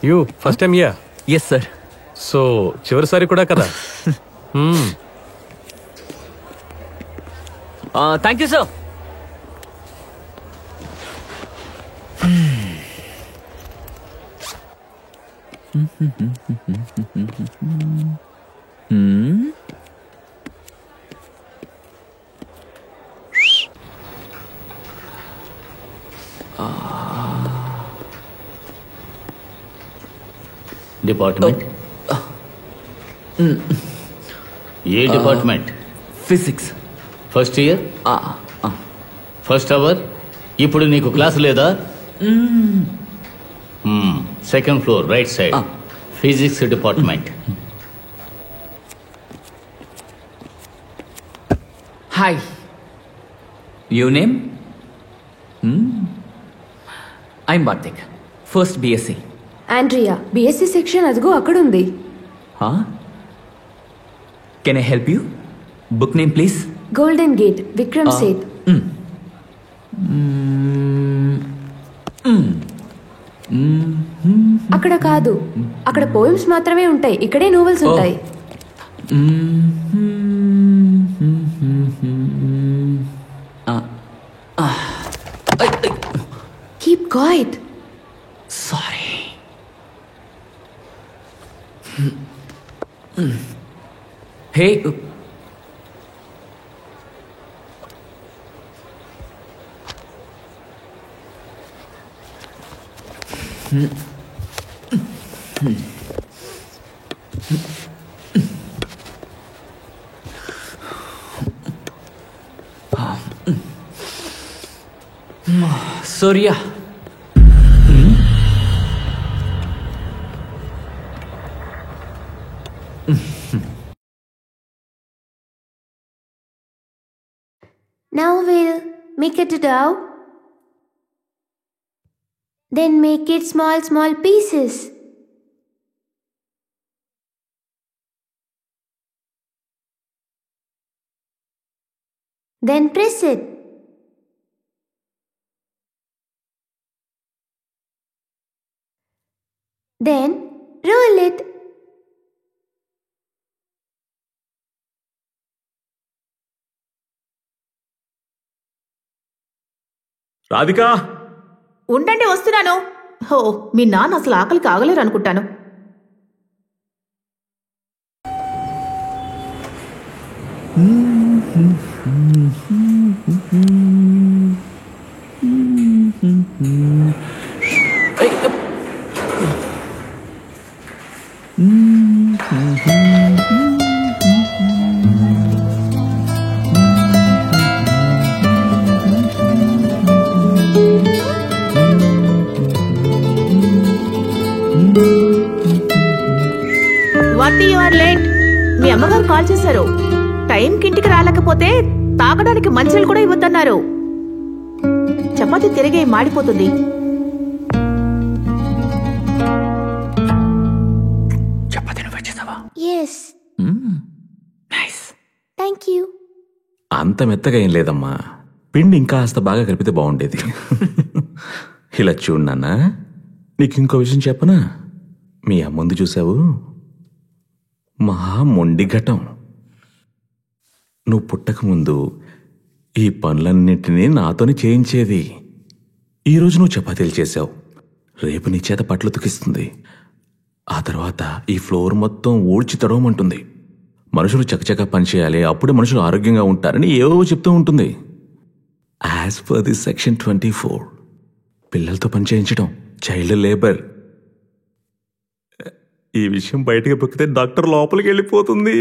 You first time yeah? Yes sir. So చివరిసారి కూడా కదా? Thank you sir. డిపార్ట్మెంట్ ఏ department? Physics. First year, first hour. ఇప్పుడు నీకు క్లాస్ లేదా? Second floor right side, physics department. Hi, you name? I'm బార్తిక్, first BSc. Andrea, BSc section అదిగో అక్కడుంది. Can I help you? Book name please. Golden gate, Vikram Seth. అక్కడ కాదు, అక్కడ poems మాత్రమే ఉంటాయి, ఇక్కడే నోవెల్స్ ఉంటాయి. Keep quiet. Sorry. Hey, Surya. Now we'll make it a dough. Then make it small pieces. Then press it. Then roll it. Radhika, ఉండండి వస్తున్నాను. హో, మీ నాన్న అసలు ఆకలికి ఆగలేరు అనుకుంటాను. మీ అమ్మగారు కాల్ చేశారు. టైంకి ఇంటికి రాలేకపోతే తాగడానికి మంచినీళ్ళు కూడా ఇవ్వద్దన్నారు. చపాతీ తిరిగే మాడిపోతుంది. చపాతీ నువ్వు వచ్చేసావా? Yes. నైస్. Thank you. అంత మెత్తగా ఏం లేదమ్మా, పిండి ఇంకా కాస్త బాగా కలిపితే బాగుండేది. ఇలా చూడు నాన్న, నీకు ఇంకో విషయం చెప్పనా? మీ అమ్మందు చూసావు, మహా మొండి ఘటం. నువ్వు పుట్టకముందు ఈ పనులన్నింటినీ నాతోనే చేయించేది. ఈరోజు నువ్వు చపాతీలు చేసావు, రేపు నీ చేత పట్లు ఉతికిస్తుంది. ఆ తర్వాత ఈ ఫ్లోర్ మొత్తం ఊడ్చి తడవమంటుంది. మనుషులు చకచకా పనిచేయాలి, అప్పుడే మనుషులు ఆరోగ్యంగా ఉంటారని ఏవో చెప్తూ ఉంటుంది. యాజ్ పర్ ది సెక్షన్ 24, పిల్లలతో పనిచేయించడం చైల్డ్ లేబర్. ఈ విషయం బయటకు పొక్కితే డాక్టర్ లోపలికి వెళ్ళిపోతుంది.